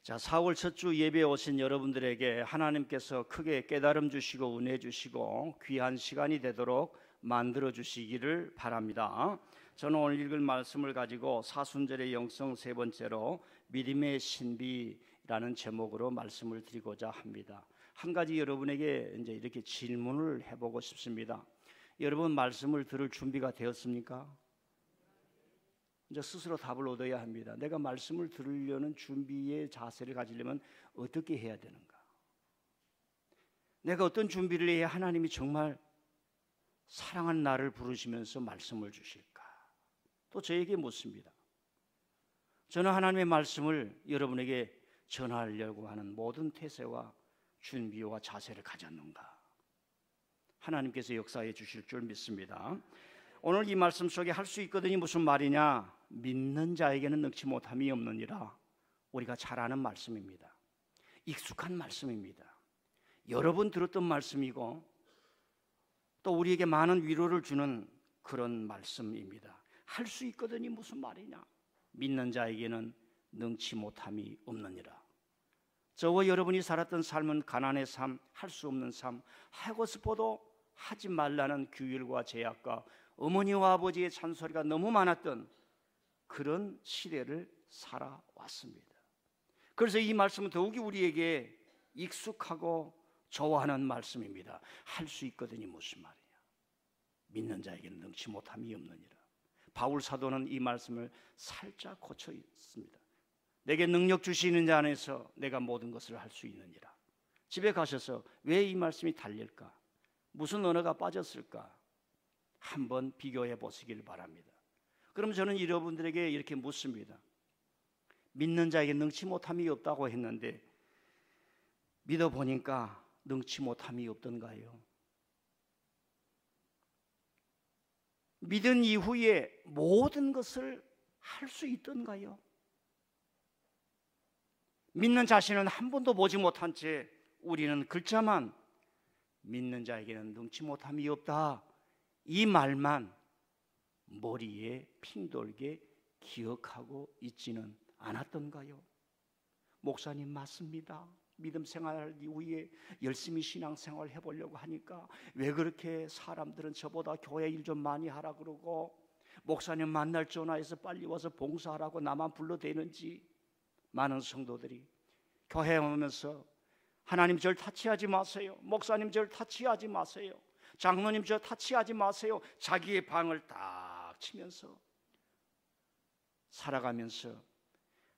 자, 4월 첫 주 예배에 오신 여러분들에게 하나님께서 크게 깨달음 주시고 은혜 주시고 귀한 시간이 되도록 만들어 주시기를 바랍니다. 저는 오늘 읽을 말씀을 가지고 사순절의 영성 세 번째로 믿음의 신비라는 제목으로 말씀을 드리고자 합니다. 한 가지 여러분에게 이제 이렇게 질문을 해보고 싶습니다. 여러분 말씀을 들을 준비가 되었습니까? 이제 스스로 답을 얻어야 합니다. 내가 말씀을 들으려는 준비의 자세를 가지려면 어떻게 해야 되는가? 내가 어떤 준비를 해야 하나님이 정말 사랑하는 나를 부르시면서 말씀을 주실까? 또 저에게 묻습니다. 저는 하나님의 말씀을 여러분에게 전하려고 하는 모든 태세와 준비와 자세를 가졌는가? 하나님께서 역사해 주실 줄 믿습니다. 오늘 이 말씀 속에 할 수 있거든이 무슨 말이냐? 믿는 자에게는 능치 못함이 없느니라. 우리가 잘 아는 말씀입니다. 익숙한 말씀입니다. 여러 번 들었던 말씀이고 또 우리에게 많은 위로를 주는 그런 말씀입니다. 할 수 있거든이 무슨 말이냐? 믿는 자에게는 능치 못함이 없느니라. 저와 여러분이 살았던 삶은 가난의 삶, 할 수 없는 삶, 하고 싶어도 하지 말라는 규율과 제약과 어머니와 아버지의 잔소리가 너무 많았던 그런 시대를 살아왔습니다. 그래서 이 말씀은 더욱이 우리에게 익숙하고 좋아하는 말씀입니다. 할 수 있거든이 무슨 말이냐? 믿는 자에게는 능치 못함이 없느니라. 바울 사도는 이 말씀을 살짝 고쳐 있습니다. 내게 능력 주시는 자 안에서 내가 모든 것을 할 수 있느니라. 집에 가셔서 왜 이 말씀이 달릴까? 무슨 언어가 빠졌을까? 한번 비교해 보시길 바랍니다. 그럼 저는 여러분들에게 이렇게 묻습니다. 믿는 자에게 능치 못함이 없다고 했는데 믿어보니까 능치 못함이 없던가요? 믿은 이후에 모든 것을 할 수 있던가요? 믿는 자신은 한 번도 보지 못한 채 우리는 글자만 믿는 자에게는 능치 못함이 없다, 이 말만 머리에 핑돌게 기억하고 있지는 않았던가요? 목사님 맞습니다. 믿음 생활 이후에 열심히 신앙생활 해보려고 하니까 왜 그렇게 사람들은 저보다 교회 일 좀 많이 하라 그러고 목사님 만날 전화해서 빨리 와서 봉사하라고 나만 불러대는지. 많은 성도들이 교회에 오면서 하나님 저를 타치하지 마세요, 목사님 저를 타치하지 마세요, 장로님 저 타치하지 마세요, 자기의 방을 딱 치면서 살아가면서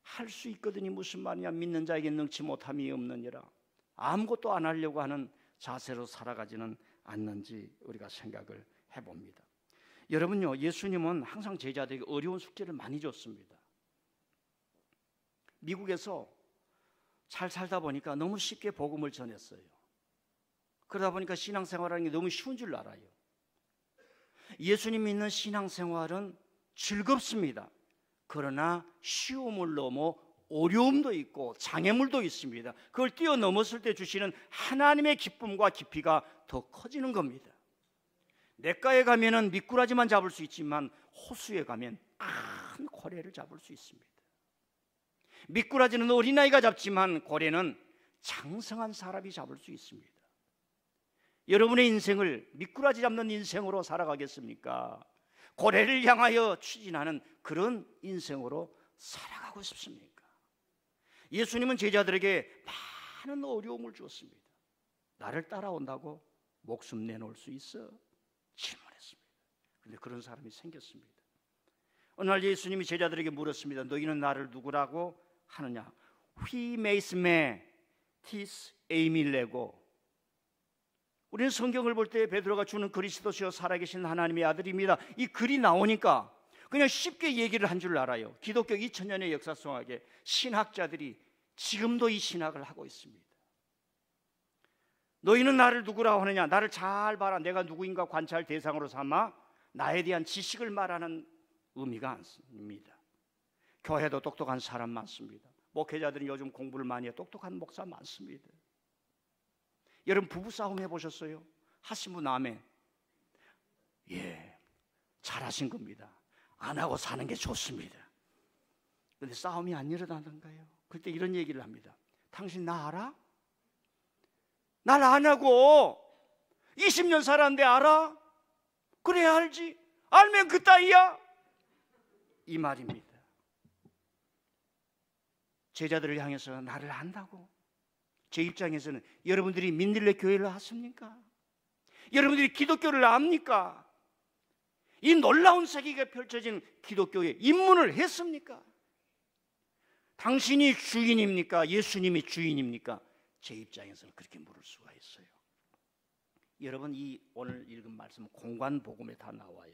할 수 있거든이 무슨 말이냐? 믿는 자에게 능치 못함이 없느니라. 아무것도 안 하려고 하는 자세로 살아가지는 않는지 우리가 생각을 해봅니다. 여러분요, 예수님은 항상 제자들에게 어려운 숙제를 많이 줬습니다. 미국에서 잘 살다 보니까 너무 쉽게 복음을 전했어요. 그러다 보니까 신앙생활하는 게 너무 쉬운 줄 알아요. 예수님 믿는 신앙생활은 즐겁습니다. 그러나 쉬움을 넘어 어려움도 있고 장애물도 있습니다. 그걸 뛰어넘었을 때 주시는 하나님의 기쁨과 깊이가 더 커지는 겁니다. 냇가에 가면은 미꾸라지만 잡을 수 있지만 호수에 가면 큰 고래를 잡을 수 있습니다. 미꾸라지는 어린아이가 잡지만 고래는 장성한 사람이 잡을 수 있습니다. 여러분의 인생을 미꾸라지 잡는 인생으로 살아가겠습니까? 고래를 향하여 추진하는 그런 인생으로 살아가고 싶습니까? 예수님은 제자들에게 많은 어려움을 주었습니다. 나를 따라온다고 목숨 내놓을 수 있어? 질문했습니다. 그런데 그런 사람이 생겼습니다. 어느 날 예수님이 제자들에게 물었습니다. 너희는 나를 누구라고 하느냐? He makes me tis 에이밀레고. 우리는 성경을 볼 때 베드로가 주는 그리스도시요 살아계신 하나님의 아들입니다. 이 글이 나오니까 그냥 쉽게 얘기를 한 줄 알아요. 기독교 2000년의 역사 속에 신학자들이 지금도 이 신학을 하고 있습니다. 너희는 나를 누구라고 하느냐? 나를 잘 봐라. 내가 누구인가 관찰 대상으로 삼아 나에 대한 지식을 말하는 의미가 아닙니다. 교회도 똑똑한 사람 많습니다. 목회자들은 요즘 공부를 많이 해 똑똑한 목사 많습니다. 여러분 부부싸움 해보셨어요? 하신 분 아멘. 예, 잘하신 겁니다. 안 하고 사는 게 좋습니다. 그런데 싸움이 안 일어나던가요? 그때 이런 얘기를 합니다. 당신 나 알아? 날 아냐고. 20년 살았는데 알아? 그래야 알지. 알면 그 따위야. 이 말입니다. 제자들을 향해서 나를 안다고. 제 입장에서는 여러분들이 민들레 교회를 아십니까? 여러분들이 기독교를 압니까? 이 놀라운 세계가 펼쳐진 기독교에 입문을 했습니까? 당신이 주인입니까? 예수님이 주인입니까? 제 입장에서는 그렇게 물을 수가 있어요. 여러분, 이 오늘 읽은 말씀 공관복음에 다 나와요.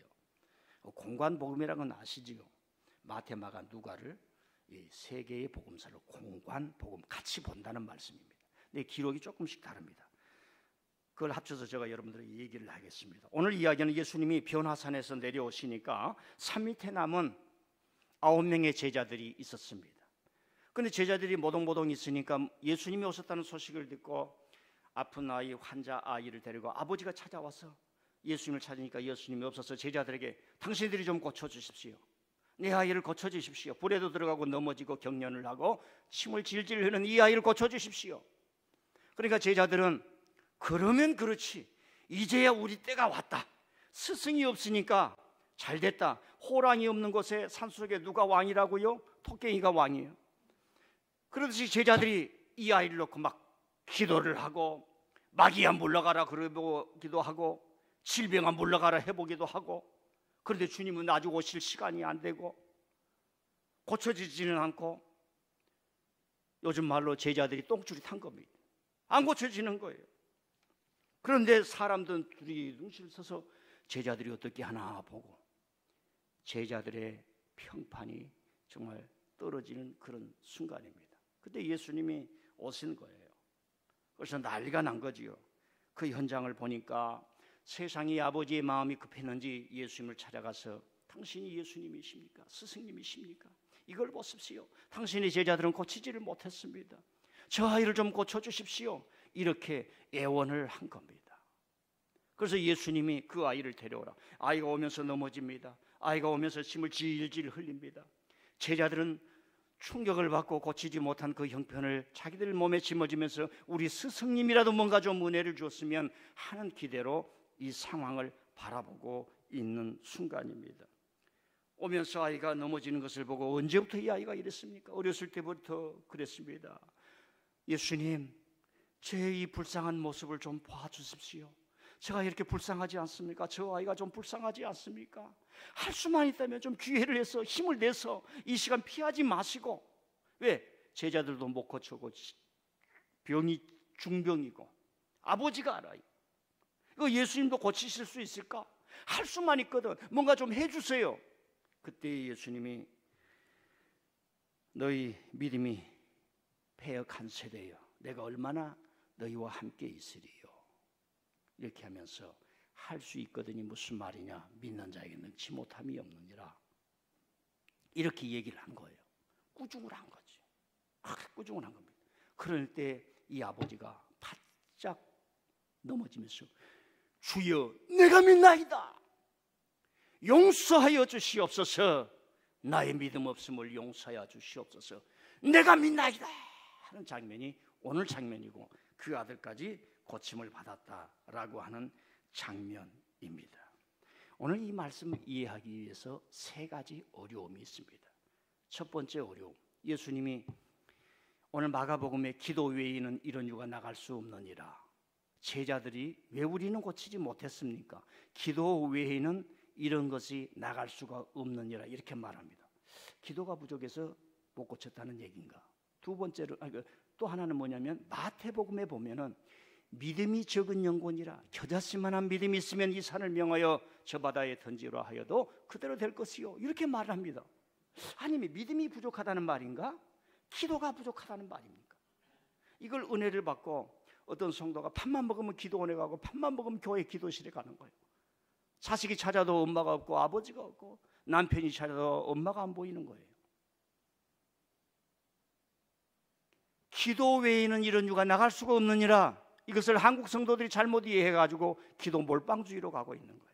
공관복음이라는 건 아시지요? 마태, 마가, 누가를 이 세 개의 복음서를 공관복음 같이 본다는 말씀입니다. 근데 기록이 조금씩 다릅니다. 그걸 합쳐서 제가 여러분들에게 얘기를 하겠습니다. 오늘 이야기는 예수님이 변화산에서 내려오시니까 산 밑에 남은 9명의 제자들이 있었습니다. 그런데 제자들이 모동모동 있으니까 예수님이 오셨다는 소식을 듣고 아픈 아이, 환자 아이를 데리고 아버지가 찾아와서 예수님을 찾으니까 예수님이 없어서 제자들에게 당신들이 좀 고쳐주십시오. 내 아이를 고쳐주십시오. 불에도 들어가고 넘어지고 경련을 하고 침을 질질 흐르는 이 아이를 고쳐주십시오. 그러니까 제자들은 그러면 그렇지, 이제야 우리 때가 왔다. 스승이 없으니까 잘됐다. 호랑이 없는 곳에 산속에 누가 왕이라고요? 토깽이가 왕이에요. 그러듯이 제자들이 이 아이를 놓고 막 기도를 하고 마귀야 물러가라 그러기도 하고 질병아 물러가라 해보기도 하고, 그런데 주님은 아직 오실 시간이 안 되고 고쳐지지는 않고, 요즘 말로 제자들이 똥줄이 탄 겁니다. 안 고쳐지는 거예요. 그런데 사람들은 둘이 눈치를 써서 제자들이 어떻게 하나 보고 제자들의 평판이 정말 떨어지는 그런 순간입니다. 그때 예수님이 오신 거예요. 그래서 난리가 난 거지요. 그 현장을 보니까 세상이 아버지의 마음이 급했는지 예수님을 찾아가서 당신이 예수님이십니까? 스승님이십니까? 이걸 보십시오. 당신의 제자들은 고치지를 못했습니다. 저 아이를 좀 고쳐주십시오. 이렇게 애원을 한 겁니다. 그래서 예수님이 그 아이를 데려오라. 아이가 오면서 넘어집니다. 아이가 오면서 침을 질질 흘립니다. 제자들은 충격을 받고 고치지 못한 그 형편을 자기들 몸에 짊어지면서 우리 스승님이라도 뭔가 좀 은혜를 주었으면 하는 기대로 이 상황을 바라보고 있는 순간입니다. 오면서 아이가 넘어지는 것을 보고 언제부터 이 아이가 이랬습니까? 어렸을 때부터 그랬습니다. 예수님, 제 이 불쌍한 모습을 좀 봐주십시오. 제가 이렇게 불쌍하지 않습니까? 저 아이가 좀 불쌍하지 않습니까? 할 수만 있다면 좀 기회를 해서 힘을 내서 이 시간 피하지 마시고. 왜? 제자들도 못 고쳐고 병이 중병이고 아버지가 알아요. 이거 예수님도 고치실 수 있을까? 할 수만 있거든. 뭔가 좀 해주세요. 그때 예수님이 너희 믿음이 패역한 세대여, 내가 얼마나 너희와 함께 있으리요. 이렇게 하면서 할 수 있거든이 무슨 말이냐, 믿는 자에게 능치 못함이 없느니라, 이렇게 얘기를 한 거예요. 꾸중을 한 거지. 꾸중을 한 겁니다. 그럴 때 이 아버지가 바짝 넘어지면서 주여 내가 믿나이다, 용서하여 주시옵소서, 나의 믿음 없음을 용서하여 주시옵소서, 내가 믿나이다 하는 장면이 오늘 장면이고, 그 아들까지 고침을 받았다라고 하는 장면입니다. 오늘 이 말씀을 이해하기 위해서 세 가지 어려움이 있습니다. 첫 번째 어려움, 예수님이 오늘 마가복음에 기도 외에는 이런 유가 나갈 수 없느니라. 제자들이 왜 우리는 고치지 못했습니까? 기도 외에는 이런 것이 나갈 수가 없느니라 이렇게 말합니다. 기도가 부족해서 못 고쳤다는 얘기인가? 두 번째로 또 하나는 뭐냐면 마태복음에 보면은 믿음이 적은 영혼이라 겨자씨만한 믿음이 있으면 이 산을 명하여 저 바다에 던지라 하여도 그대로 될 것이요, 이렇게 말을 합니다. 아니면 믿음이 부족하다는 말인가? 기도가 부족하다는 말입니까? 이걸 은혜를 받고 어떤 성도가 밥만 먹으면 기도원에 가고 밥만 먹으면 교회 기도실에 가는 거예요. 자식이 찾아도 엄마가 없고 아버지가 없고 남편이 찾아도 엄마가 안 보이는 거예요. 기도 외에는 이런 유가 나갈 수가 없느니라. 이것을 한국 성도들이 잘못 이해해가지고 기도 몰빵주의로 가고 있는 거예요.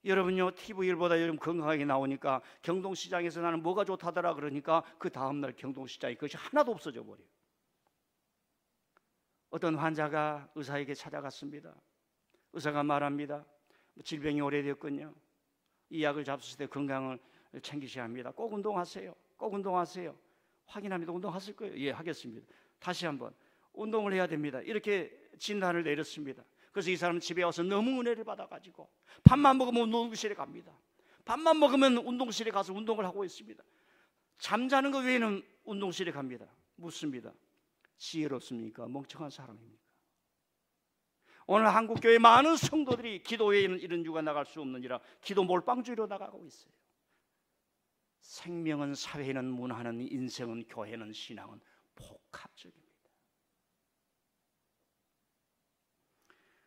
여러분요, TV일보다 요즘 건강하게 나오니까 경동시장에서 나는 뭐가 좋다더라 그러니까 그 다음날 경동시장에 그것이 하나도 없어져 버려요. 어떤 환자가 의사에게 찾아갔습니다. 의사가 말합니다. 질병이 오래되었군요. 이 약을 잡수실 때 건강을 챙기셔야 합니다. 꼭 운동하세요. 꼭 운동하세요. 확인합니다. 운동하실 거예요? 예, 하겠습니다. 다시 한번 운동을 해야 됩니다. 이렇게 진단을 내렸습니다. 그래서 이 사람은 집에 와서 너무 은혜를 받아가지고 밥만 먹으면 운동실에 갑니다. 밥만 먹으면 운동실에 가서 운동을 하고 있습니다. 잠자는 것 외에는 운동실에 갑니다. 묻습니다. 지혜롭습니까? 멍청한 사람입니까? 오늘 한국교회 많은 성도들이 기도회에는 이런 이유가 나갈 수 없느니라 기도 몰빵주의로 나가고 있어요. 생명은 사회는 문화는 인생은 교회는 신앙은 복합적입니다.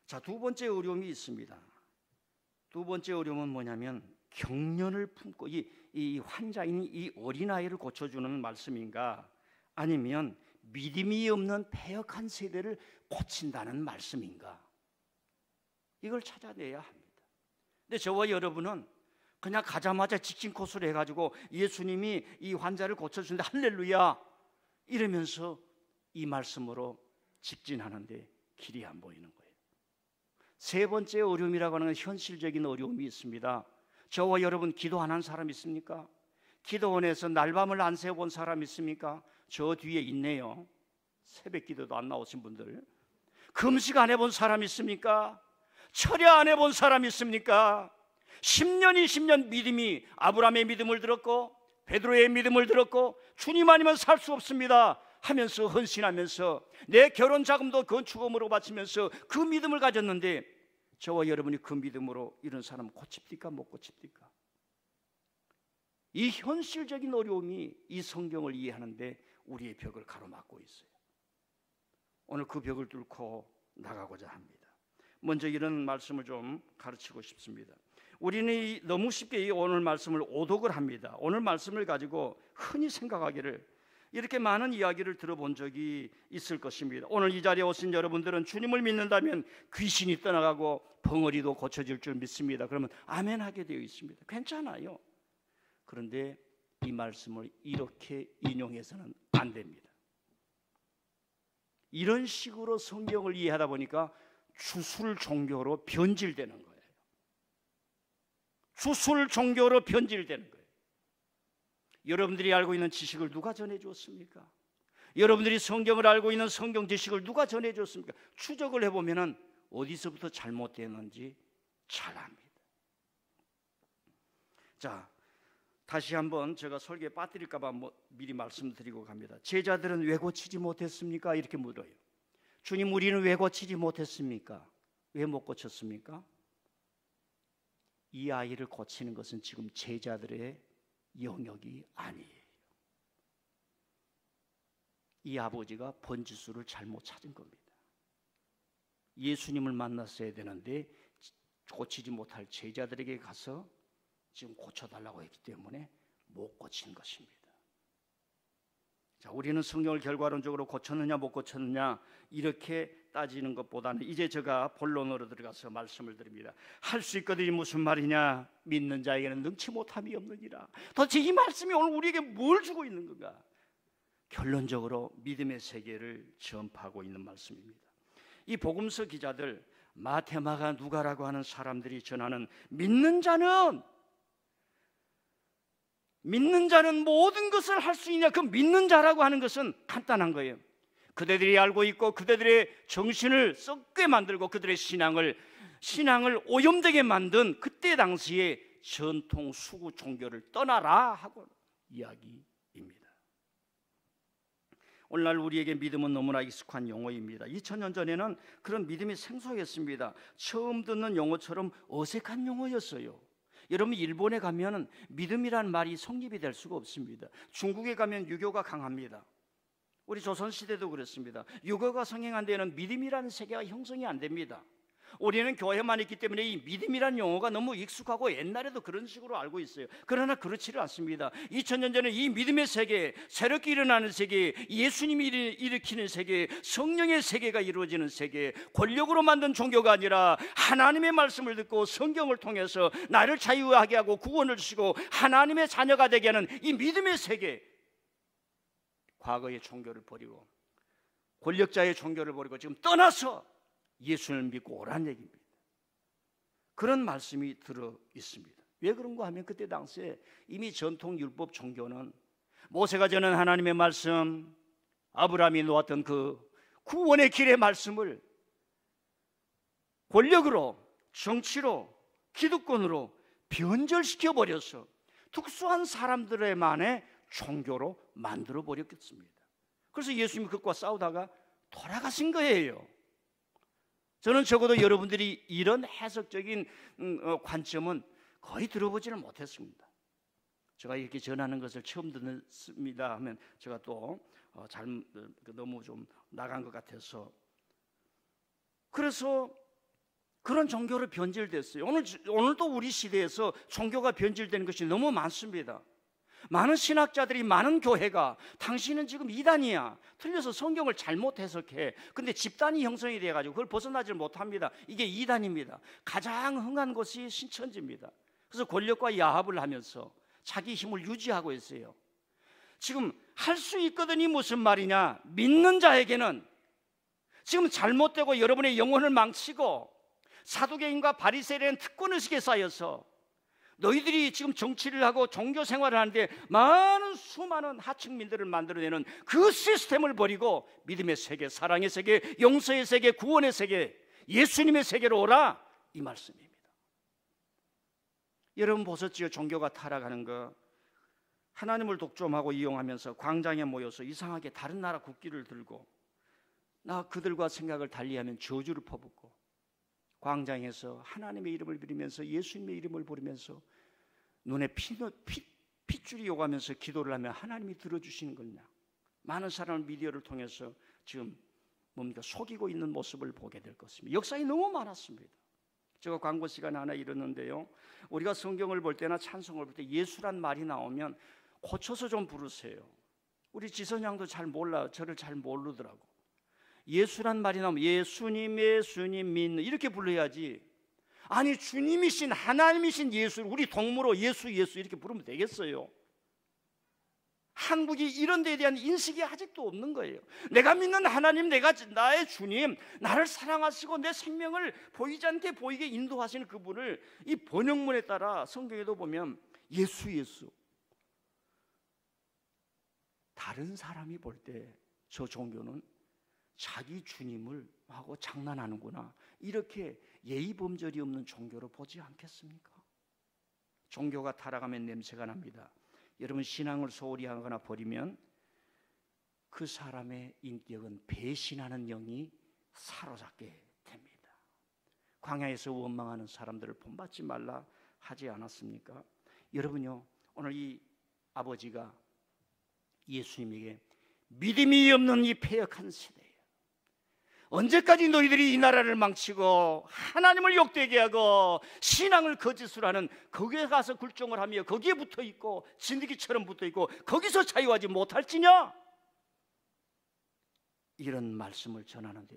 자, 두 번째 어려움이 있습니다. 두 번째 어려움은 뭐냐면 경련을 품고 이 환자인 이 어린아이를 고쳐주는 말씀인가, 아니면 믿음이 없는 패역한 세대를 고친다는 말씀인가, 이걸 찾아내야 합니다. 근데 저와 여러분은 그냥 가자마자 직진 코스를 해가지고 예수님이 이 환자를 고쳐주는데 할렐루야 이러면서 이 말씀으로 직진하는데 길이 안 보이는 거예요. 세 번째 어려움이라고 하는 건 현실적인 어려움이 있습니다. 저와 여러분 기도 안 한 사람 있습니까? 기도원에서 날밤을 안 새워본 사람 있습니까? 저 뒤에 있네요. 새벽 기도도 안 나오신 분들. 금식 안 해본 사람 있습니까? 철야 안 해본 사람 있습니까? 10년 20년 믿음이 아브라함의 믿음을 들었고 베드로의 믿음을 들었고 주님 아니면 살 수 없습니다 하면서 헌신하면서 내 결혼 자금도 건축금으로 바치면서 그 믿음을 가졌는데 저와 여러분이 그 믿음으로 이런 사람 고칩니까? 못 고칩니까? 이 현실적인 어려움이 이 성경을 이해하는데 우리의 벽을 가로막고 있어요. 오늘 그 벽을 뚫고 나가고자 합니다. 먼저 이런 말씀을 좀 가르치고 싶습니다. 우리는 너무 쉽게 오늘 말씀을 오독을 합니다. 오늘 말씀을 가지고 흔히 생각하기를 이렇게 많은 이야기를 들어본 적이 있을 것입니다. 오늘 이 자리에 오신 여러분들은 주님을 믿는다면 귀신이 떠나가고 벙어리도 고쳐질 줄 믿습니다. 그러면 아멘 하게 되어 있습니다. 괜찮아요. 그런데 이 말씀을 이렇게 인용해서는 안 됩니다. 이런 식으로 성경을 이해하다 보니까 주술 종교로 변질되는 거예요. 주술 종교로 변질되는 거예요. 여러분들이 알고 있는 지식을 누가 전해주었습니까? 여러분들이 성경을 알고 있는 성경 지식을 누가 전해줬습니까? 추적을 해보면 어디서부터 잘못되는지 잘 압니다. 자, 다시 한번 제가 설교에 빠뜨릴까 봐 미리 말씀드리고 갑니다. 제자들은 왜 고치지 못했습니까? 이렇게 물어요. 주님, 우리는 왜 고치지 못했습니까? 왜 못 고쳤습니까? 이 아이를 고치는 것은 지금 제자들의 영역이 아니에요. 이 아버지가 번지수를 잘못 찾은 겁니다. 예수님을 만났어야 되는데 고치지 못할 제자들에게 가서 지금 고쳐달라고 했기 때문에 못 고친 것입니다. 자, 우리는 성경을 결과론적으로 고쳤느냐 못 고쳤느냐 이렇게 따지는 것보다는 이제 제가 본론으로 들어가서 말씀을 드립니다. 할 수 있거든이 무슨 말이냐? 믿는 자에게는 능치 못함이 없느니라. 도대체 이 말씀이 오늘 우리에게 뭘 주고 있는 건가? 결론적으로 믿음의 세계를 전파하고 있는 말씀입니다. 이 복음서 기자들 마태, 마가, 누가라고 하는 사람들이 전하는 믿는 자는 모든 것을 할 수 있냐? 그 믿는 자라고 하는 것은 간단한 거예요. 그대들이 알고 있고 그대들의 정신을 썩게 만들고 그들의 신앙을 오염되게 만든 그때 당시에 전통 수구 종교를 떠나라 하고 이야기입니다. 오늘날 우리에게 믿음은 너무나 익숙한 용어입니다. 2000년 전에는 그런 믿음이 생소했습니다. 처음 듣는 용어처럼 어색한 용어였어요. 여러분, 일본에 가면 믿음이라는 말이 성립이 될 수가 없습니다. 중국에 가면 유교가 강합니다. 우리 조선시대도 그렇습니다. 유교가 성행한 데는 믿음이라는 세계가 형성이 안 됩니다. 우리는 교회만 있기 때문에 이 믿음이란 용어가 너무 익숙하고 옛날에도 그런 식으로 알고 있어요. 그러나 그렇지를 않습니다. 2000년 전에 이 믿음의 세계, 새롭게 일어나는 세계, 예수님이 일으키는 세계, 성령의 세계가 이루어지는 세계, 권력으로 만든 종교가 아니라 하나님의 말씀을 듣고 성경을 통해서 나를 자유하게 하고 구원을 주시고 하나님의 자녀가 되게 하는 이 믿음의 세계, 과거의 종교를 버리고 권력자의 종교를 버리고 지금 떠나서 예수를 믿고 오란 얘기입니다. 그런 말씀이 들어 있습니다. 왜 그런가 하면 그때 당시에 이미 전통 율법 종교는 모세가 전한 하나님의 말씀, 아브라함이 놓았던 그 구원의 길의 말씀을 권력으로, 정치로, 기득권으로 변절시켜 버려서 특수한 사람들만의 종교로 만들어 버렸겠습니다. 그래서 예수님이 그것과 싸우다가 돌아가신 거예요. 저는 적어도 여러분들이 이런 해석적인 관점은 거의 들어보지는 못했습니다. 제가 이렇게 전하는 것을 처음 듣습니다 하면 제가 또 너무 좀 나간 것 같아서, 그래서 그런 종교로 변질됐어요. 오늘도 우리 시대에서 종교가 변질되는 것이 너무 많습니다. 많은 신학자들이, 많은 교회가 당신은 지금 이단이야, 틀려서 성경을 잘못 해석해, 근데 집단이 형성이 돼가지고 그걸 벗어나질 못합니다. 이게 이단입니다. 가장 흥한 것이 신천지입니다. 그래서 권력과 야합을 하면서 자기 힘을 유지하고 있어요. 지금 할 수 있거든이 무슨 말이냐, 믿는 자에게는 지금 잘못되고 여러분의 영혼을 망치고 사두개인과 바리새인은 특권의식에 쌓여서 너희들이 지금 정치를 하고 종교 생활을 하는데 많은 수많은 하층민들을 만들어내는 그 시스템을 버리고 믿음의 세계, 사랑의 세계, 용서의 세계, 구원의 세계, 예수님의 세계로 오라, 이 말씀입니다. 여러분 보셨지요? 종교가 타락하는 거, 하나님을 독점하고 이용하면서 광장에 모여서 이상하게 다른 나라 국기를 들고 그들과 생각을 달리하면 저주를 퍼붓고, 광장에서 하나님의 이름을 부르면서 예수님의 이름을 부르면서 눈에 핏줄이 오가면서 기도를 하면 하나님이 들어주시는 거냐. 많은 사람을 미디어를 통해서 지금 속이고 있는 모습을 보게 될 것입니다. 역사에 너무 많았습니다. 제가 광고 시간에 하나 이러는데요, 우리가 성경을 볼 때나 찬송을 볼 때 예수란 말이 나오면 고쳐서 좀 부르세요. 우리 지선양도 잘 몰라, 저를 잘 모르더라고. 예수란 말이 나오면 예수님, 예수님 믿는, 이렇게 불러야지. 아니, 주님이신 하나님이신 예수, 우리 동무로 예수 예수 이렇게 부르면 되겠어요? 한국이 이런 데에 대한 인식이 아직도 없는 거예요. 내가 믿는 하나님, 나의 주님, 나를 사랑하시고 내 생명을 보이지 않게 보이게 인도하시는 그분을 이 번역문에 따라 성경에도 보면 예수 예수. 다른 사람이 볼 때 저 종교는 자기 주님을 하고 장난하는구나, 이렇게 예의범절이 없는 종교로 보지 않겠습니까? 종교가 타락하면 냄새가 납니다. 여러분, 신앙을 소홀히 하거나 버리면 그 사람의 인격은 배신하는 영이 사로잡게 됩니다. 광야에서 원망하는 사람들을 본받지 말라 하지 않았습니까? 여러분요, 오늘 이 아버지가 예수님에게 믿음이 없는 이 패역한 세대예요. 언제까지 너희들이 이 나라를 망치고 하나님을 욕되게 하고 신앙을 거짓으로 하는, 거기에 가서 굴종을 하며 거기에 붙어있고 진드기처럼 붙어있고 거기서 자유하지 못할지냐? 이런 말씀을 전하는데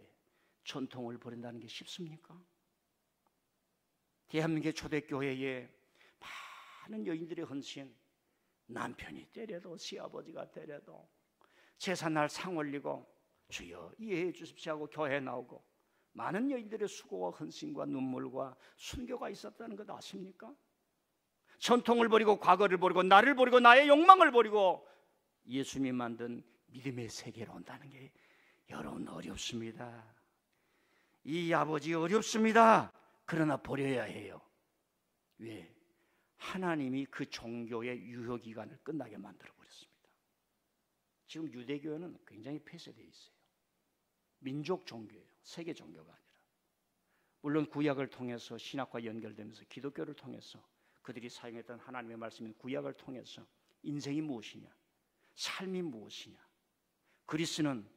전통을 버린다는 게 쉽습니까? 대한민국의 초대교회에 많은 여인들의 헌신, 남편이 때려도 시아버지가 때려도 제삿날 상 올리고 주여 이해해 주십시오 하고 교회에 나오고, 많은 여인들의 수고와 헌신과 눈물과 순교가 있었다는 것 아십니까? 전통을 버리고 과거를 버리고 나를 버리고 나의 욕망을 버리고 예수님이 만든 믿음의 세계로 온다는 게 여러분 어렵습니다. 이 아버지 어렵습니다. 그러나 버려야 해요. 왜? 하나님이 그 종교의 유효기간을 끝나게 만들어버렸습니다. 지금 유대교회는 굉장히 폐쇄되어 있어요. 민족 종교예요. 세계 종교가 아니라. 물론 구약을 통해서 신학과 연결되면서 기독교를 통해서 그들이 사용했던 하나님의 말씀인 구약을 통해서 인생이 무엇이냐, 삶이 무엇이냐, 그리스는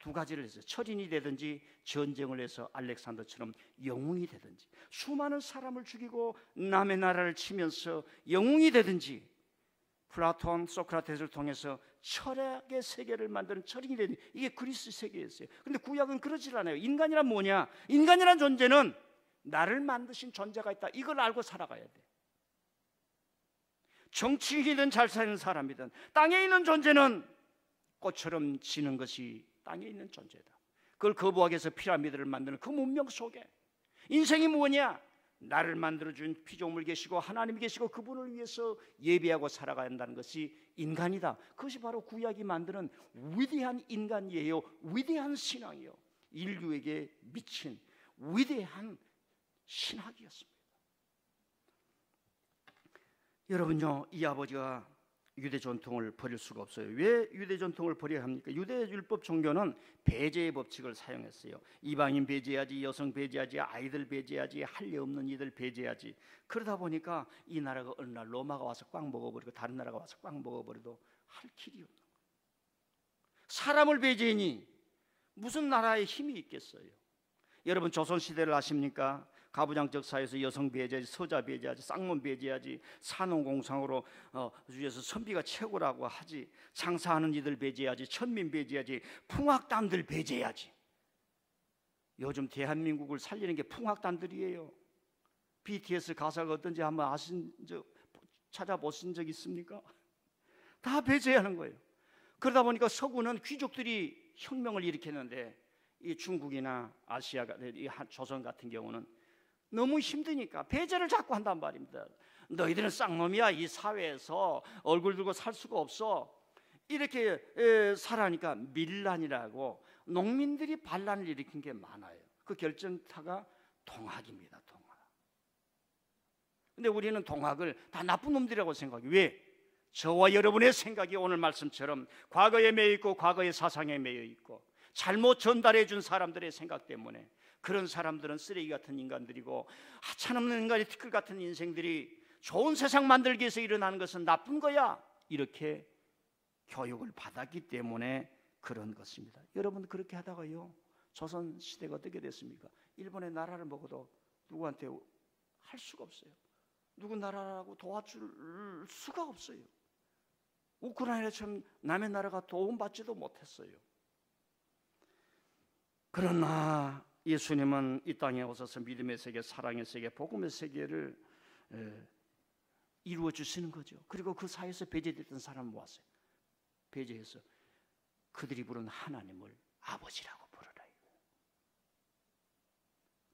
두 가지를 했어요. 철인이 되든지 전쟁을 해서 알렉산더처럼 영웅이 되든지, 수많은 사람을 죽이고 남의 나라를 치면서 영웅이 되든지, 플라톤, 소크라테스를 통해서 철학의 세계를 만드는 철인이 되든지, 이게 그리스 세계였어요. 근데 구약은 그러질 않아요. 인간이란 뭐냐? 인간이란 존재는 나를 만드신 존재가 있다, 이걸 알고 살아가야 돼. 정치인이든 잘 사는 사람이든 땅에 있는 존재는 꽃처럼 지는 것이 땅에 있는 존재다. 그걸 거부하기 위해서 피라미드를 만드는 그 문명 속에 인생이 뭐냐? 나를 만들어준 피조물 계시고 하나님이 계시고 그분을 위해서 예배하고 살아가야 한다는 것이 인간이다. 그것이 바로 구약이 만드는 위대한 인간이에요. 위대한 신앙이요, 인류에게 미친 위대한 신학이었습니다. 여러분요, 이 아버지가 유대 전통을 버릴 수가 없어요. 왜 유대 전통을 버려야 합니까? 유대 율법 종교는 배제의 법칙을 사용했어요. 이방인 배제하지, 여성 배제하지, 아이들 배제하지, 할례 없는 이들 배제하지. 그러다 보니까 이 나라가 어느 날 로마가 와서 꽉 먹어버리고 다른 나라가 와서 꽉 먹어버려도 할 길이 없는 거예요. 사람을 배제하니 무슨 나라에 힘이 있겠어요? 여러분 조선시대를 아십니까? 가부장적 사회에서 여성 배제하지, 서자 배제하지, 쌍문 배제하지, 산업공상으로 위해서 선비가 최고라고 하지, 장사하는 이들 배제하지, 천민 배제하지, 풍악단들 배제하지. 요즘 대한민국을 살리는 게 풍악단들이에요. BTS 가사가 어떤지 한번 찾아보신 적 있습니까? 다 배제하는 거예요. 그러다 보니까 서구는 귀족들이 혁명을 일으켰는데 이 중국이나 아시아가, 이 조선 같은 경우는 너무 힘드니까 배제를 자꾸 한단 말입니다. 너희들은 쌍놈이야, 이 사회에서 얼굴 들고 살 수가 없어, 이렇게 살아니까 밀란이라고 농민들이 반란을 일으킨 게 많아요. 그 결정타가 동학입니다. 동학. 근데 우리는 동학을 다 나쁜 놈들이라고 생각해요. 왜? 저와 여러분의 생각이 오늘 말씀처럼 과거에 매여 있고 과거의 사상에 매여 있고 잘못 전달해 준 사람들의 생각 때문에, 그런 사람들은 쓰레기 같은 인간들이고 하찮은 인간의 티끌 같은 인생들이 좋은 세상 만들기 위해서 일어나는 것은 나쁜 거야, 이렇게 교육을 받았기 때문에 그런 것입니다. 여러분, 그렇게 하다가요, 조선시대가 어떻게 됐습니까? 일본의 나라를 먹어도 누구한테 할 수가 없어요. 누구 나라라고 도와줄 수가 없어요. 우크라이나처럼 남의 나라가 도움받지도 못했어요. 그러나 예수님은 이 땅에 오셔서 믿음의 세계, 사랑의 세계, 복음의 세계를 이루어 주시는 거죠. 그리고 그 사이에서 배제됐던 사람을 모았어요. 배제해서 그들이 부른 하나님을 아버지라고 부르라.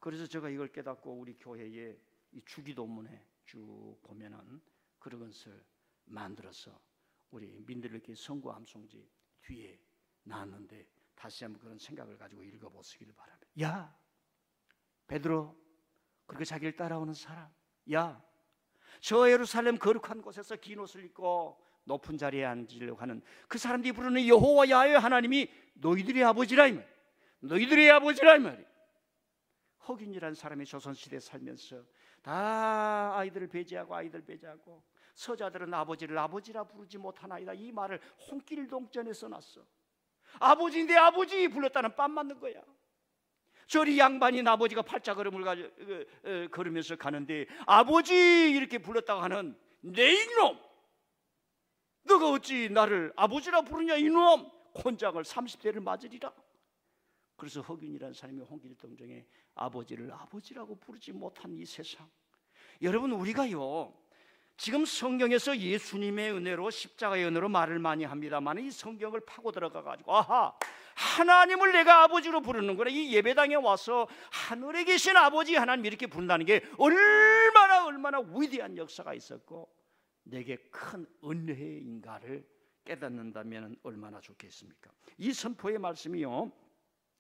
그래서 제가 이걸 깨닫고 우리 교회에 이 주기도문에 쭉 보면은 그런 것을 만들어서 우리 민들레교회 선고 암송지 뒤에 나왔는데, 다시 한번 그런 생각을 가지고 읽어보시길 바랍니다. 야, 베드로, 그렇게 자기를 따라오는 사람, 야, 저 예루살렘 거룩한 곳에서 긴 옷을 입고 높은 자리에 앉으려고 하는 그 사람들이 부르는 여호와 야훼 하나님이 너희들의 아버지라 이 말, 너희들의 아버지라 이 말이에요. 흑인이라는 사람이 조선시대에 살면서 다 아이들을 배제하고 서자들은 아버지를 아버지라 부르지 못하나이다, 이 말을 홍길동전에 써놨어. 아버지인데 아버지 불렀다는 빰 맞는 거야. 저리 양반인 아버지가 팔자걸음을 걸으면서 가는데 아버지 이렇게 불렀다고 하는 내 이놈, 너가 어찌 나를 아버지라 부르냐, 이놈, 곤장을 30대를 맞으리라. 그래서 흑인이라는 사람이 홍길동전에 아버지를 아버지라고 부르지 못한 이 세상. 여러분, 우리가요 지금 성경에서 예수님의 은혜로, 십자가의 은혜로 말을 많이 합니다만, 이 성경을 파고 들어가 가지고 아하, 하나님을 내가 아버지로 부르는구나, 이 예배당에 와서 하늘에 계신 아버지 하나님 이렇게 부른다는 게 얼마나 위대한 역사가 있었고 내게 큰 은혜인가를 깨닫는다면 얼마나 좋겠습니까? 이 선포의 말씀이요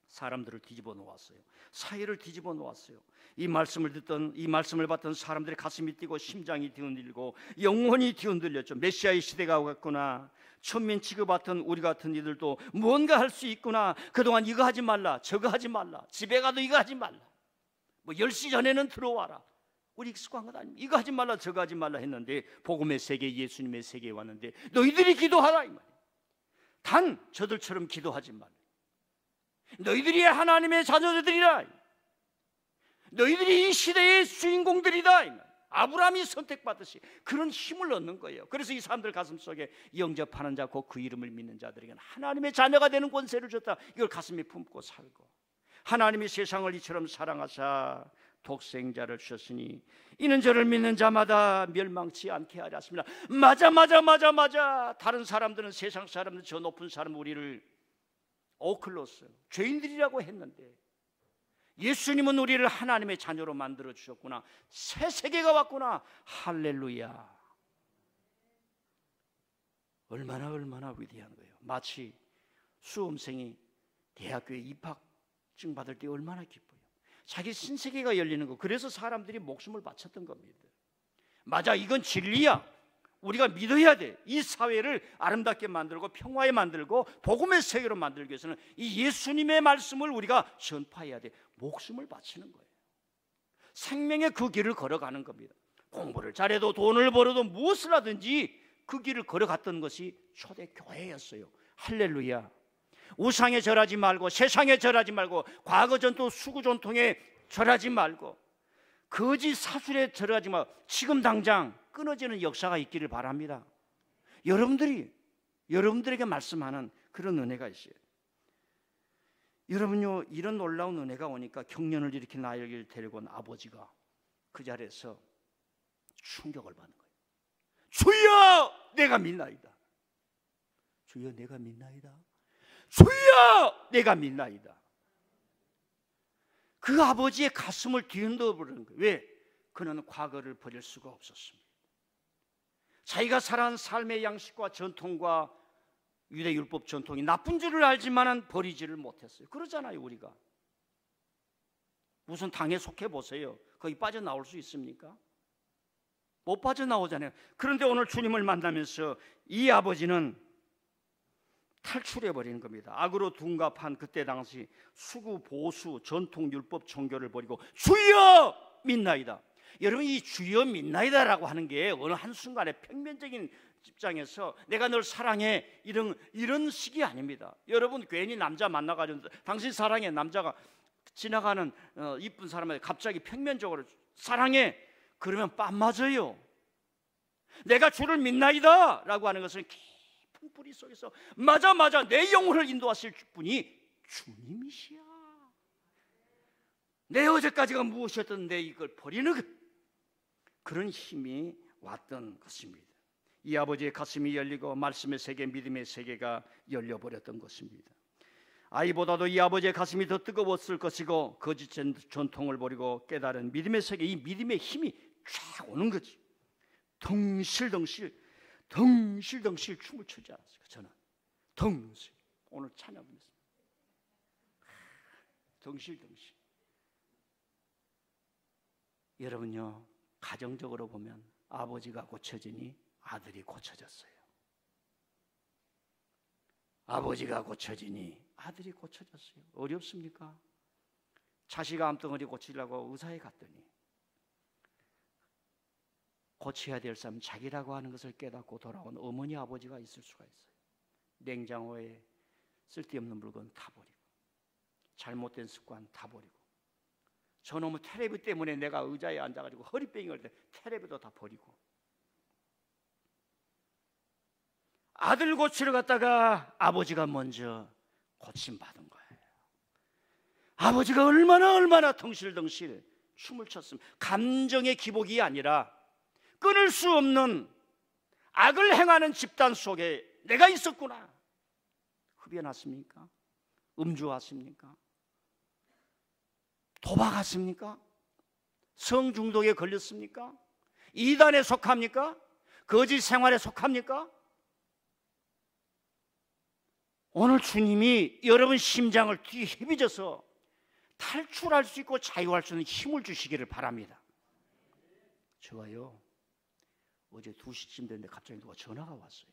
사람들을 뒤집어 놓았어요. 사회를 뒤집어 놓았어요. 이 말씀을 듣던, 이 말씀을 받던 사람들의 가슴이 뛰고 심장이 뒤흔들리고 영혼이 뒤흔들렸죠. 메시아의 시대가 왔구나. 천민 취급받던 우리 같은 이들도 뭔가 할 수 있구나. 그동안 이거 하지 말라, 저거 하지 말라, 집에 가도 이거 하지 말라, 뭐 10시 전에는 들어와라, 우리 익숙한 것 아닙니까? 이거 하지 말라, 저거 하지 말라 했는데 복음의 세계, 예수님의 세계에 왔는데 너희들이 기도하라 이 말이에요. 단 저들처럼 기도하지 말라. 너희들이 하나님의 자녀들이라. 너희들이 이 시대의 주인공들이다. 아브라함이 선택받듯이 그런 힘을 얻는 거예요. 그래서 이 사람들 가슴속에 영접하는 자, 곧 그 이름을 믿는 자들에게는 하나님의 자녀가 되는 권세를 줬다. 이걸 가슴에 품고 살고, 하나님이 세상을 이처럼 사랑하사 독생자를 주셨으니 이는 저를 믿는 자마다 멸망치 않게 하려 하십니다. 맞아. 다른 사람들은, 세상 사람들, 저 높은 사람 우리를 오클로스, 죄인들이라고 했는데 예수님은 우리를 하나님의 자녀로 만들어 주셨구나. 새 세계가 왔구나. 할렐루야. 얼마나 위대한 거예요. 마치 수험생이 대학교에 입학증 받을 때 얼마나 기뻐요. 자기 신세계가 열리는 거. 그래서 사람들이 목숨을 바쳤던 겁니다. 맞아, 이건 진리야. 우리가 믿어야 돼. 이 사회를 아름답게 만들고 평화에 만들고 복음의 세계로 만들기 위해서는 이 예수님의 말씀을 우리가 전파해야 돼. 목숨을 바치는 거예요. 생명의 그 길을 걸어가는 겁니다. 공부를 잘해도 돈을 벌어도 무엇을 하든지 그 길을 걸어갔던 것이 초대 교회였어요. 할렐루야. 우상에 절하지 말고, 세상에 절하지 말고, 과거 전통, 수구 전통에 절하지 말고, 거짓 사술에 절하지 말고, 지금 당장 끊어지는 역사가 있기를 바랍니다. 여러분들에게 말씀하는 그런 은혜가 있어요. 여러분요, 이런 놀라운 은혜가 오니까 경련을 일으킨 아이를 데리고 온 아버지가 그 자리에서 충격을 받는 거예요. 주여, 내가 믿나이다. 주여, 내가 믿나이다. 주여, 내가 믿나이다. 그 아버지의 가슴을 뒤흔들어 버리는 거예요. 왜? 그는 과거를 버릴 수가 없었습니다. 자기가 살아온 삶의 양식과 전통과 유대 율법 전통이 나쁜 줄을 알지만은 버리지를 못했어요. 그러잖아요. 우리가 무슨 당에 속해 보세요. 거기 빠져나올 수 있습니까? 못 빠져나오잖아요. 그런데 오늘 주님을 만나면서 이 아버지는 탈출해버리는 겁니다. 악으로 둔갑한 그때 당시 수구, 보수, 전통, 율법, 종교를 버리고 주여 믿나이다. 여러분, 이 주여 믿나이다라고 하는 게 어느 한순간에 평면적인 입장에서 내가 널 사랑해 이런 식이 아닙니다. 여러분, 괜히 남자 만나가지고 당신 사랑해, 남자가 지나가는 이쁜 사람한테 갑자기 평면적으로 사랑해 그러면 빰 맞아요. 내가 주를 믿나이다 라고 하는 것은 깊은 뿌리 속에서 맞아 내 영혼을 인도하실 분이 주님이시야. 내 어제까지가 무엇이었던데 이걸 버리는 그런 힘이 왔던 것입니다. 이 아버지의 가슴이 열리고 말씀의 세계, 믿음의 세계가 열려버렸던 것입니다. 아이보다도 이 아버지의 가슴이 더 뜨거웠을 것이고 거짓 전통을 버리고 깨달은 믿음의 세계, 이 믿음의 힘이 쫙 오는 거지. 덩실덩실 춤을 추지 않았어요. 저는 덩실, 오늘 찬양했습니다. 덩실덩실. 여러분요, 가정적으로 보면 아버지가 고쳐지니 아들이 고쳐졌어요. 아버지가 고쳐지니 아들이 고쳐졌어요. 어렵습니까? 자식 암덩어리 고치려고 의사에 갔더니 고쳐야 될 사람은 자기라고 하는 것을 깨닫고 돌아온 어머니 아버지가 있을 수가 있어요. 냉장고에 쓸데없는 물건 다 버리고, 잘못된 습관 다 버리고, 저놈의 텔레비 때문에 내가 의자에 앉아가지고 허리병이 올 때 텔레비도 다 버리고, 아들 고치러 갔다가 아버지가 먼저 고침받은 거예요. 아버지가 얼마나 덩실덩실 춤을 췄습니다. 감정의 기복이 아니라 끊을 수 없는 악을 행하는 집단 속에 내가 있었구나. 흡연하십니까? 음주하십니까? 도박하십니까? 성중독에 걸렸습니까? 이단에 속합니까? 거짓 생활에 속합니까? 오늘 주님이 여러분 심장을 뒤집어져서 탈출할 수 있고 자유할 수 있는 힘을 주시기를 바랍니다. 제가요, 어제 2시쯤 됐는데 갑자기 누가 전화가 왔어요.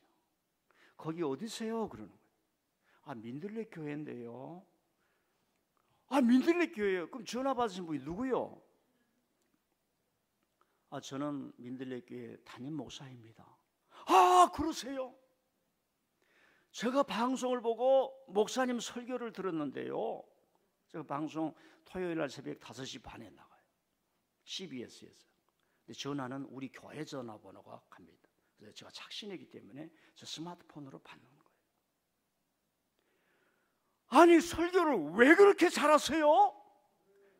거기 어디세요? 그러는 거예요. 아, 민들레 교회인데요. 아, 민들레 교회요. 그럼 전화 받으신 분이 누구요? 아, 저는 민들레 교회 담임 목사입니다. 아, 그러세요? 제가 방송을 보고 목사님 설교를 들었는데요. 제가 방송 토요일 날 새벽 5시 반에 나가요. CBS에서. 근데 전화는 우리 교회 전화번호가 갑니다. 그래서 제가 착신이기 때문에 저 스마트폰으로 받는 거예요. 아니, 설교를 왜 그렇게 잘하세요?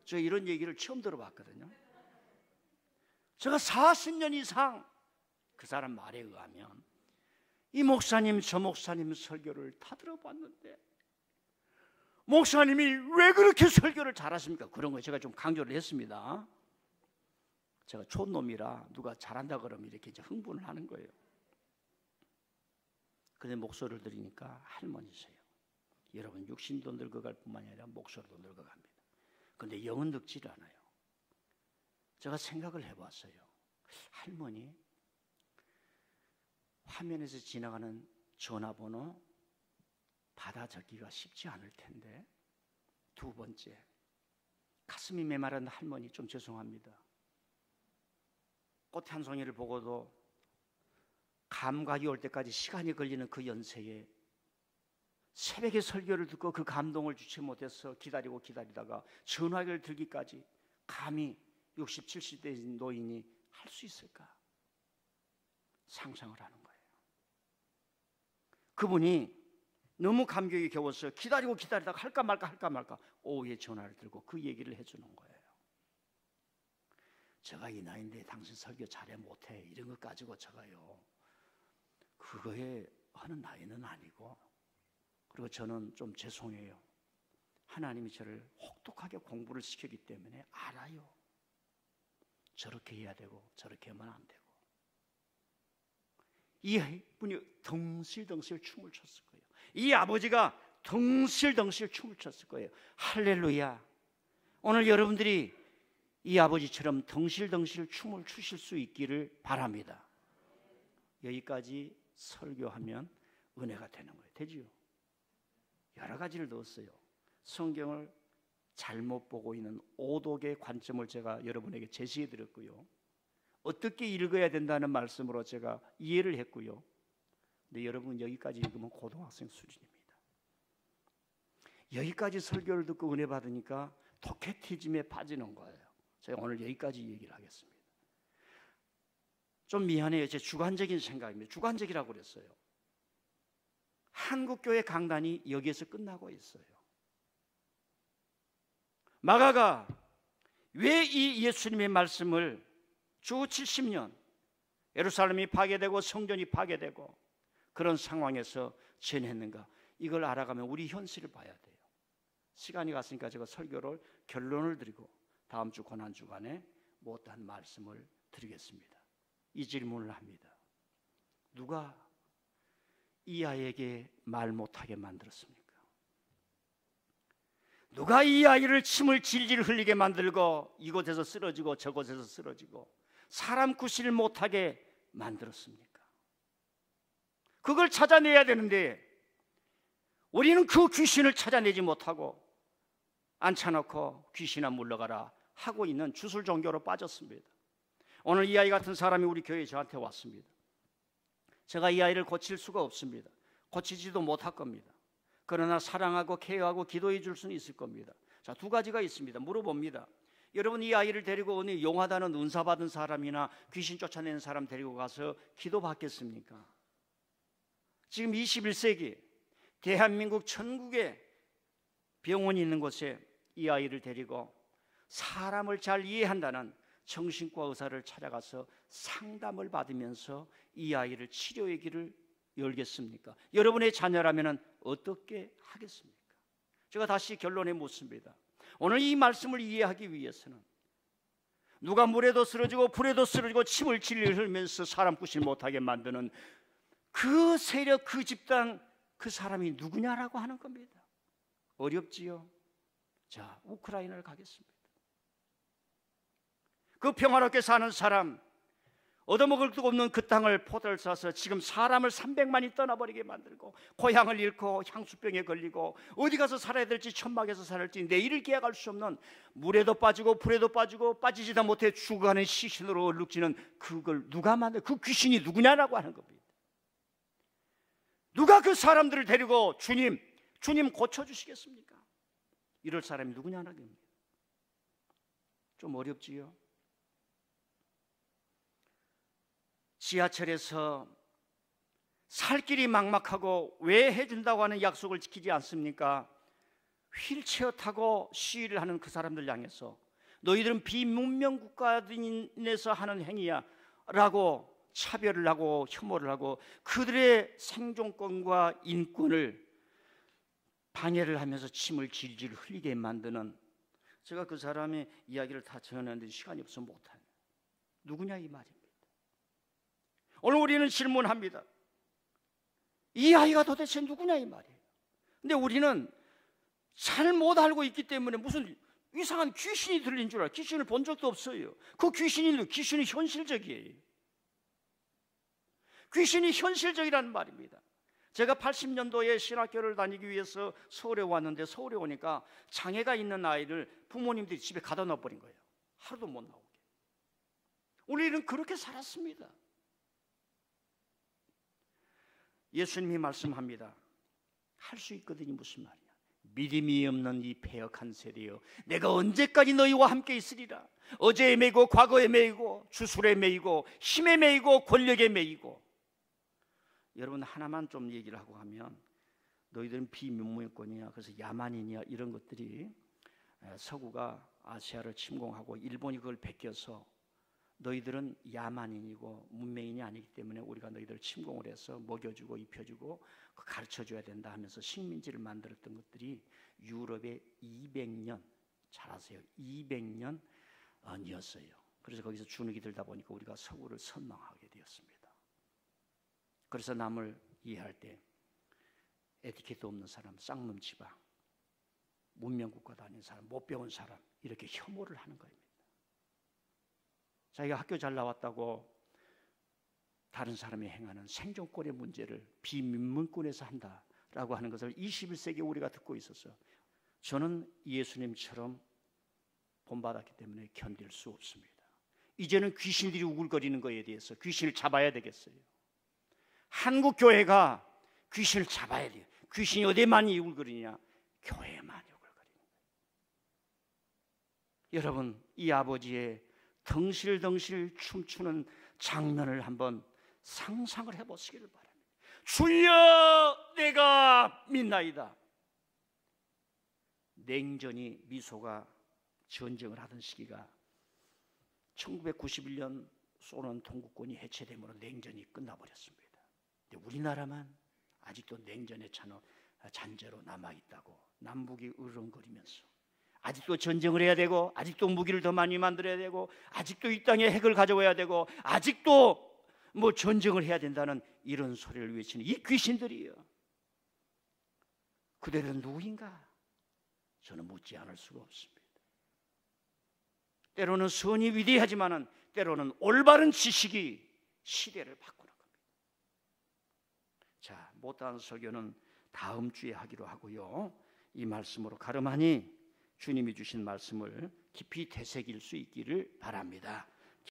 저 이런 얘기를 처음 들어봤거든요. 제가 40년 이상 그 사람 말에 의하면 이 목사님 저 목사님 설교를 다 들어봤는데 목사님이 왜 그렇게 설교를 잘하십니까? 그런 거 제가 좀 강조를 했습니다. 제가 촌놈이라 누가 잘한다 그러면 이렇게 이제 흥분을 하는 거예요. 근데 목소리를 들으니까 할머니세요. 여러분, 육신도 늙어갈 뿐만 아니라 목소리도 늙어갑니다. 근데 영은 늙질 않아요. 제가 생각을 해봤어요. 할머니, 화면에서 지나가는 전화번호 받아 적기가 쉽지 않을 텐데. 두 번째, 가슴이 메마른 할머니, 좀 죄송합니다. 꽃 한 송이를 보고도 감각이 올 때까지 시간이 걸리는 그 연세에 새벽에 설교를 듣고 그 감동을 주지 못해서 기다리다가 전화기를 들기까지 감히 60, 70대 노인이 할 수 있을까? 상상을 하는 거예요. 그분이 너무 감격이 겨워서 기다리다가 할까 말까 오후에 전화를 들고 그 얘기를 해주는 거예요. 제가 이 나이인데 당신 설교 잘해 못해 이런 것 가지고 제가요 그거에 하는 나이는 아니고, 그리고 저는 좀 죄송해요. 하나님이 저를 혹독하게 공부를 시켰기 때문에 알아요. 저렇게 해야 되고 저렇게 하면 안 되고. 이 분이 덩실덩실 춤을 췄을 거예요. 이 아버지가 덩실덩실 춤을 췄을 거예요. 할렐루야. 오늘 여러분들이 이 아버지처럼 덩실덩실 춤을 추실 수 있기를 바랍니다. 여기까지 설교하면 은혜가 되는 거예요. 되지요? 여러 가지를 넣었어요. 성경을 잘못 보고 있는 오독의 관점을 제가 여러분에게 제시해 드렸고요. 어떻게 읽어야 된다는 말씀으로 제가 이해를 했고요. 근데 여러분, 여기까지 읽으면 고등학생 수준입니다. 여기까지 설교를 듣고 은혜 받으니까 도케티즘에 빠지는 거예요. 제가 오늘 여기까지 얘기를 하겠습니다. 좀 미안해요. 제 주관적인 생각입니다. 주관적이라고 그랬어요. 한국교회 강단이 여기에서 끝나고 있어요. 마가가 왜 이 예수님의 말씀을 주 70년 예루살렘이 파괴되고 성전이 파괴되고 그런 상황에서 전했는가, 이걸 알아가면 우리 현실을 봐야 돼요. 시간이 갔으니까 제가 설교를 결론을 드리고 다음 주 고난주간에 못한 말씀을 드리겠습니다. 이 질문을 합니다. 누가 이 아이에게 말 못하게 만들었습니까? 누가 이 아이를 침을 질질 흘리게 만들고 이곳에서 쓰러지고 저곳에서 쓰러지고 사람 구실을 못하게 만들었습니까? 그걸 찾아내야 되는데 우리는 그 귀신을 찾아내지 못하고 앉혀놓고 귀신아 물러가라 하고 있는 주술 종교로 빠졌습니다. 오늘 이 아이 같은 사람이 우리 교회에 저한테 왔습니다. 제가 이 아이를 고칠 수가 없습니다. 고치지도 못할 겁니다. 그러나 사랑하고 케어하고 기도해 줄 수는 있을 겁니다. 자, 두 가지가 있습니다. 물어봅니다. 여러분, 이 아이를 데리고 어느 용하다는 은사 받은 사람이나 귀신 쫓아내는 사람 데리고 가서 기도 받겠습니까? 지금 21세기 대한민국 전국에 병원이 있는 곳에 이 아이를 데리고 사람을 잘 이해한다는 정신과 의사를 찾아가서 상담을 받으면서 이 아이를 치료의 길을 열겠습니까? 여러분의 자녀라면 어떻게 하겠습니까? 제가 다시 결론에 묻습니다. 오늘 이 말씀을 이해하기 위해서는 누가 물에도 쓰러지고 불에도 쓰러지고 침을 질질 흘리면서 사람 구실 못하게 만드는 그 세력, 그 집단, 그 사람이 누구냐라고 하는 겁니다. 어렵지요? 자, 우크라이나를 가겠습니다. 그 평화롭게 사는 사람, 얻어먹을 데 없는 그 땅을 포도를 싸서 지금 사람을 300만이 떠나버리게 만들고 고향을 잃고 향수병에 걸리고 어디 가서 살아야 될지 천막에서 살을지 내일을 계약할 수 없는 물에도 빠지고 불에도 빠지고 빠지지도 못해 죽어가는 시신으로 얼룩지는 그걸 누가 만든 그 귀신이 누구냐라고 하는 겁니다. 누가 그 사람들을 데리고 주님 고쳐주시겠습니까? 이럴 사람이 누구냐는 겁니다. 좀 어렵지요. 지하철에서 살 길이 막막하고 왜 해준다고 하는 약속을 지키지 않습니까? 휠체어 타고 시위를 하는 그 사람들 향해서 너희들은 비문명 국가인에서 하는 행위야 라고 차별을 하고 혐오를 하고 그들의 생존권과 인권을 방해를 하면서 침을 질질 흘리게 만드는, 제가 그 사람의 이야기를 다 전하는데 시간이 없어서 못해요. 누구냐 이 말입니다. 오늘 우리는 질문합니다. 이 아이가 도대체 누구냐 이 말이에요. 근데 우리는 잘 못 알고 있기 때문에 무슨 이상한 귀신이 들린 줄 알아요. 귀신을 본 적도 없어요. 그 귀신이 현실적이에요. 귀신이 현실적이라는 말입니다. 제가 80년도에 신학교를 다니기 위해서 서울에 왔는데, 서울에 오니까 장애가 있는 아이를 부모님들이 집에 가다 놔버린 거예요. 하루도 못 나오게. 우리는 그렇게 살았습니다. 예수님이 말씀합니다. 할 수 있거든요. 무슨 말이야? 믿음이 없는 이 패역한 세대여, 내가 언제까지 너희와 함께 있으리라. 어제에 매이고 과거에 매이고 주술에 매이고 힘에 매이고 권력에 매이고. 여러분 하나만 좀 얘기를 하고 하면, 너희들은 비문명권이냐, 그래서 야만이냐, 이런 것들이 서구가 아시아를 침공하고 일본이 그걸 베껴서 너희들은 야만인이고 문명인이 아니기 때문에 우리가 너희들을 침공을 해서 먹여주고 입혀주고 가르쳐줘야 된다 하면서 식민지를 만들었던 것들이 유럽에 200년, 잘 아세요, 200년이었어요. 그래서 거기서 주눅이 들다 보니까 우리가 서구를 선망하게 되었습니다. 그래서 남을 이해할 때 에티켓도 없는 사람, 쌍놈 지방, 문명국가 다닌 사람, 못 배운 사람, 이렇게 혐오를 하는 겁니다. 자기가 학교 잘 나왔다고 다른 사람이 행하는 생존권의 문제를 비민문권에서 한다라고 하는 것을 21세기에 우리가 듣고 있어서 저는 예수님처럼 본받았기 때문에 견딜 수 없습니다. 이제는 귀신들이 우글거리는 것에 대해서 귀신을 잡아야 되겠어요. 한국 교회가 귀신을 잡아야 돼요. 귀신이 어디만이 우글거리냐? 교회만이 우글거리는 거예요. 여러분, 이 아버지의 덩실덩실 춤추는 장면을 한번 상상을 해보시기를 바랍니다. 주여 내가 믿나이다. 냉전이, 미소가 전쟁을 하던 시기가 1991년 소련 동구권이 해체되므로 냉전이 끝나버렸습니다. 근데 우리나라만 아직도 냉전의 잔재로 남아있다고, 남북이 으르렁거리면서 아직도 전쟁을 해야 되고, 아직도 무기를 더 많이 만들어야 되고, 아직도 이 땅에 핵을 가져와야 되고, 아직도 뭐 전쟁을 해야 된다는 이런 소리를 외치는 이 귀신들이요, 그들은 누구인가? 저는 묻지 않을 수가 없습니다. 때로는 선이 위대하지만은 때로는 올바른 지식이 시대를 바꾸는 겁니다. 자, 못다한 설교는 다음 주에 하기로 하고요, 이 말씀으로 가름하니 주님이 주신 말씀을 깊이 되새길 수 있기를 바랍니다.